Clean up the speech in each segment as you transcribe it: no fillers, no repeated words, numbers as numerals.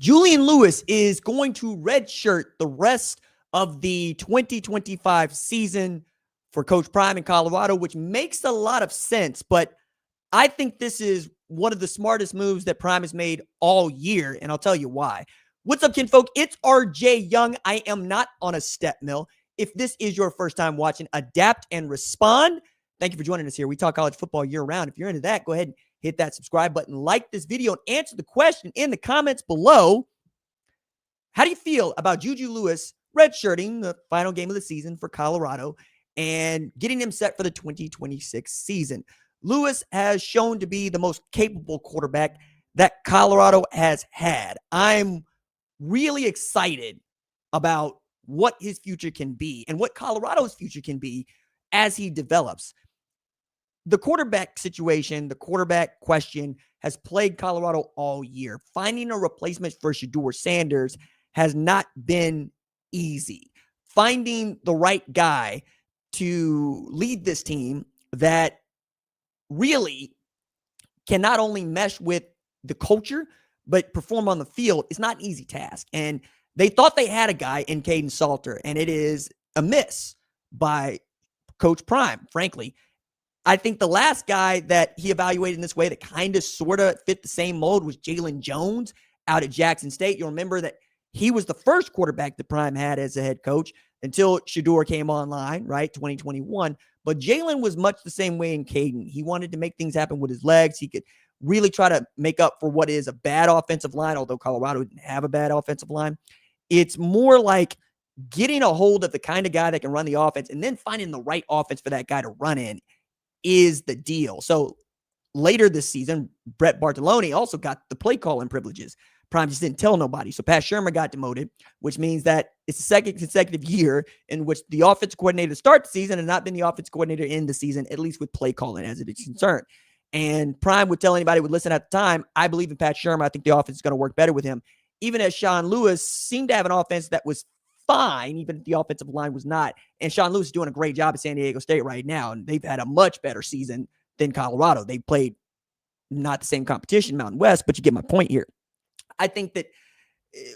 Julian Lewis is going to redshirt the rest of the 2025 season for Coach Prime in Colorado, which makes a lot of sense. But I think this is one of the smartest moves that Prime has made all year, and I'll tell you why. What's up, kinfolk? It's RJ Young. I am not on a step mill. If this is your first time watching Adapt and Respond, thank you for joining us here. We talk college football year-round. If you're into that, go ahead and hit that subscribe button, like this video, and answer the question in the comments below. How do you feel about JuJu Lewis redshirting the final game of the season for Colorado and getting him set for the 2026 season? Lewis has shown to be the most capable quarterback that Colorado has had. I'm really excited about what his future can be and what Colorado's future can be as he develops. The quarterback situation, the quarterback question has plagued Colorado all year. Finding a replacement for Shedeur Sanders has not been easy. Finding the right guy to lead this team that really can not only mesh with the culture, but perform on the field is not an easy task. And they thought they had a guy in Caden Salter, and it is a miss by Coach Prime, frankly. I think the last guy that he evaluated in this way that kind of sort of fit the same mold was Jalen Jones out at Jackson State. You'll remember that he was the first quarterback that Prime had as a head coach until Shedeur came online, right, 2021. But Jalen was much the same way in Caden. He wanted to make things happen with his legs. He could really try to make up for what is a bad offensive line, although Colorado didn't have a bad offensive line. It's more like getting a hold of the kind of guy that can run the offense and then finding the right offense for that guy to run in is the deal. So later this season, Brett Bartolone also got the play calling privileges. Prime just didn't tell nobody. So Pat Shermer got demoted, which means that it's the second consecutive year in which the offensive coordinator to start the season has not been the offensive coordinator in the season, at least with play calling as it is concerned. And Prime would tell anybody who would listen at the time, I believe in Pat Shermer. I think the offense is going to work better with him. Even as Sean Lewis seemed to have an offense that was fine, even if the offensive line was not. And Sean Lewis is doing a great job at San Diego State right now, and they've had a much better season than Colorado. They played not the same competition, Mountain West, but you get my point here. I think that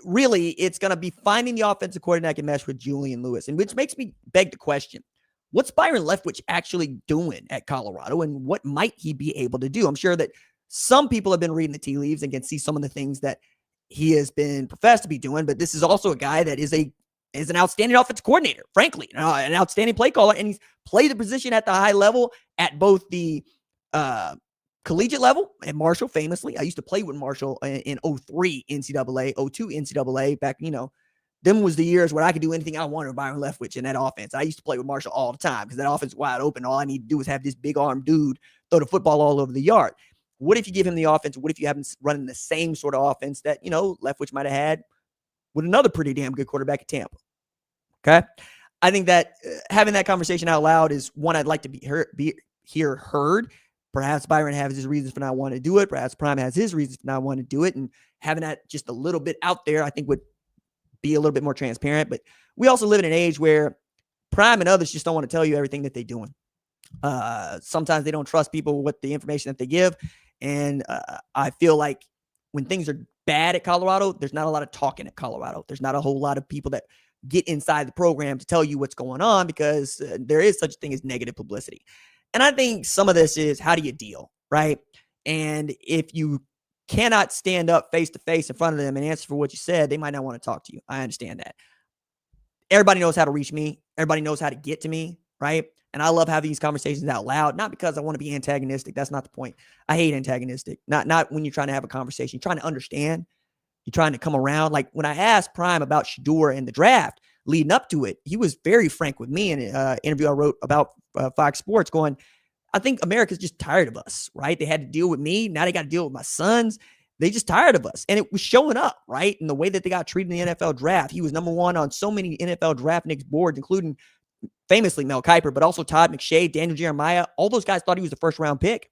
really it's going to be finding the offensive coordinator that can mesh with Julian Lewis, and which makes me beg the question, what's Byron Leftwich actually doing at Colorado, and what might he be able to do? I'm sure that some people have been reading the tea leaves and can see some of the things that he has been professed to be doing, but this is also a guy that is an outstanding offensive coordinator, frankly, an outstanding play caller, and he's played the position at the high level at both the collegiate level and Marshall, famously. I used to play with Marshall in 03 NCAA, 02 NCAA back, them was the years where I could do anything I wanted with Byron Leftwich in that offense. I used to play with Marshall all the time because that offense is wide open. All I need to do is have this big arm dude throw the football all over the yard. What if you give him the offense? What if you have him running the same sort of offense that, Leftwich might have had with another pretty damn good quarterback at Tampa? Okay. I think that having that conversation out loud is one I'd like to be heard. Perhaps Byron has his reasons for not wanting to do it. Perhaps Prime has his reasons for not wanting to do it. And having that just a little bit out there, I think would be a little bit more transparent. But we also live in an age where Prime and others just don't want to tell you everything that they're doing. Sometimes they don't trust people with the information that they give. And I feel like when things are bad at Colorado, there's not a lot of talking at Colorado. There's not a whole lot of people that get inside the program to tell you what's going on because there is such a thing as negative publicity. And I think some of this is, how do you deal, right? And if you cannot stand up face-to-face in front of them and answer for what you said, they might not want to talk to you. I understand that. Everybody knows how to reach me. Everybody knows how to get to me, right? And I love having these conversations out loud, not because I want to be antagonistic. That's not the point. I hate antagonistic. Not when you're trying to have a conversation. You're trying to understand. You're trying to come around. Like when I asked Prime about Shedeur and the draft leading up to it, he was very frank with me in an interview I wrote about Fox Sports going, I think America's just tired of us, right? They had to deal with me. Now they got to deal with my sons. They just tired of us. And it was showing up, right? In the way that they got treated in the NFL draft. He was number one on so many NFL draft Knicks boards, including famously Mel Kiper, but also Todd McShay, Daniel Jeremiah. All those guys thought he was the first round pick.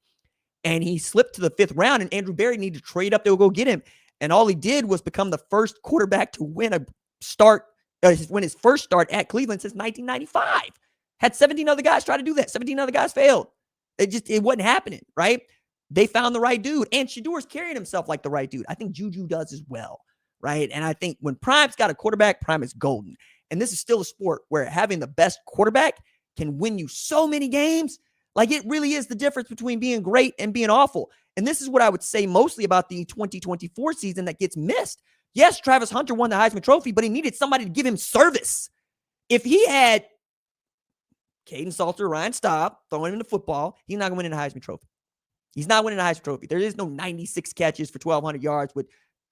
And he slipped to the 5th round, and Andrew Berry needed to trade up there to go get him. And all he did was become the first quarterback to win his first start at Cleveland since 1995. Had 17 other guys try to do that. 17 other guys failed. It wasn't happening, right? They found the right dude. And Shedeur's carrying himself like the right dude. I think JuJu does as well, right? And I think when Prime's got a quarterback, Prime is golden. And this is still a sport where having the best quarterback can win you so many games. Like, it really is the difference between being great and being awful. And this is what I would say mostly about the 2024 season that gets missed. Yes, Travis Hunter won the Heisman Trophy, but he needed somebody to give him service. If he had Caden Salter, Ryan Staub throwing him the football, he's not going to win the Heisman Trophy. He's not winning the Heisman Trophy. There is no 96 catches for 1,200 yards with,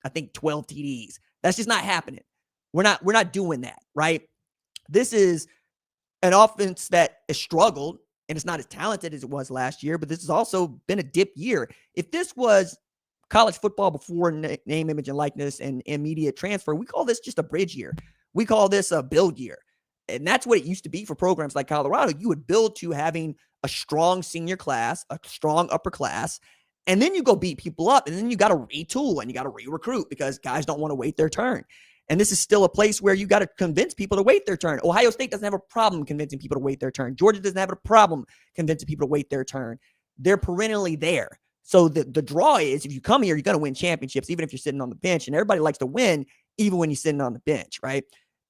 I think, 12 TDs. That's just not happening. We're not doing that, right? This is an offense that has struggled, and it's not as talented as it was last year, but this has also been a dip year. If this was college football before name, image, and likeness and immediate transfer, we call this just a bridge year. We call this a build year. And that's what it used to be for programs like Colorado. You would build to having a strong senior class, a strong upper class, and then you go beat people up, and then you got to retool and you got to re-recruit because guys don't want to wait their turn. And this is still a place where you got to convince people to wait their turn. Ohio State doesn't have a problem convincing people to wait their turn. Georgia doesn't have a problem convincing people to wait their turn. They're perennially there. So the draw is, if you come here, you're going to win championships, even if you're sitting on the bench. And everybody likes to win, even when you're sitting on the bench, right?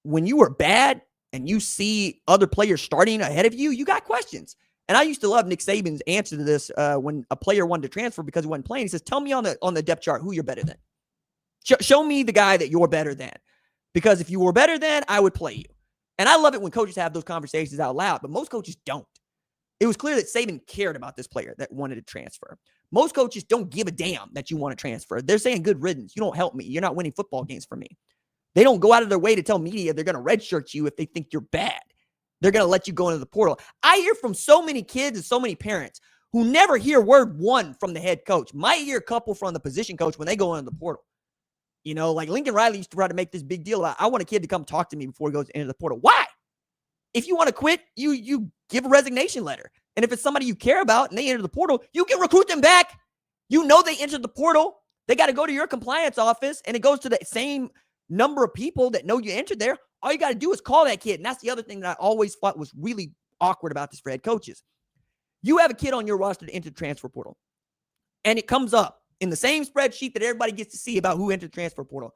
When you are bad and you see other players starting ahead of you, you got questions. And I used to love Nick Saban's answer to this when a player wanted to transfer because he wasn't playing. He says, tell me on the depth chart who you're better than. Show me the guy that you're better than. Because if you were better than, I would play you. And I love it when coaches have those conversations out loud, but most coaches don't. It was clear that Saban cared about this player that wanted to transfer. Most coaches don't give a damn that you want to transfer. They're saying, good riddance. You don't help me. You're not winning football games for me. They don't go out of their way to tell media they're going to redshirt you if they think you're bad. They're going to let you go into the portal. I hear from so many kids and so many parents who never hear word one from the head coach. Might hear a couple from the position coach when they go into the portal. You know, like Lincoln Riley used to try to make this big deal about, I want a kid to come talk to me before he goes into the portal. Why? If you want to quit, you give a resignation letter. And if it's somebody you care about and they enter the portal, you can recruit them back. You know they entered the portal. They got to go to your compliance office, and it goes to the same number of people that know you entered there. All you got to do is call that kid. And that's the other thing that I always thought was really awkward about this for head coaches. You have a kid on your roster to enter the transfer portal, and it comes up in the same spreadsheet that everybody gets to see about who entered the transfer portal.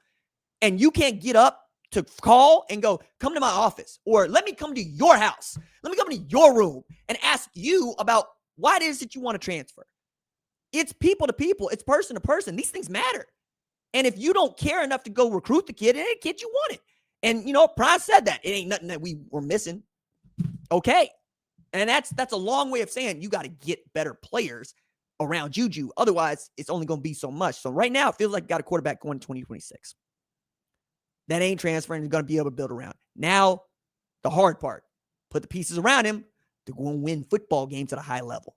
And you can't get up to call and go, come to my office, or let me come to your house. Let me come to your room and ask you about why it is that you want to transfer. It's people to people. It's person to person. These things matter. And if you don't care enough to go recruit the kid, it ain't a kid you wanted. And, you know, Prime said that. It ain't nothing that we were missing. Okay. And that's a long way of saying you got to get better players around JuJu. Otherwise, it's only going to be so much. So right now, it feels like you got a quarterback going to 2026. That ain't transferring. You're going to be able to build around. Now, the hard part, put the pieces around him to go and win football games at a high level.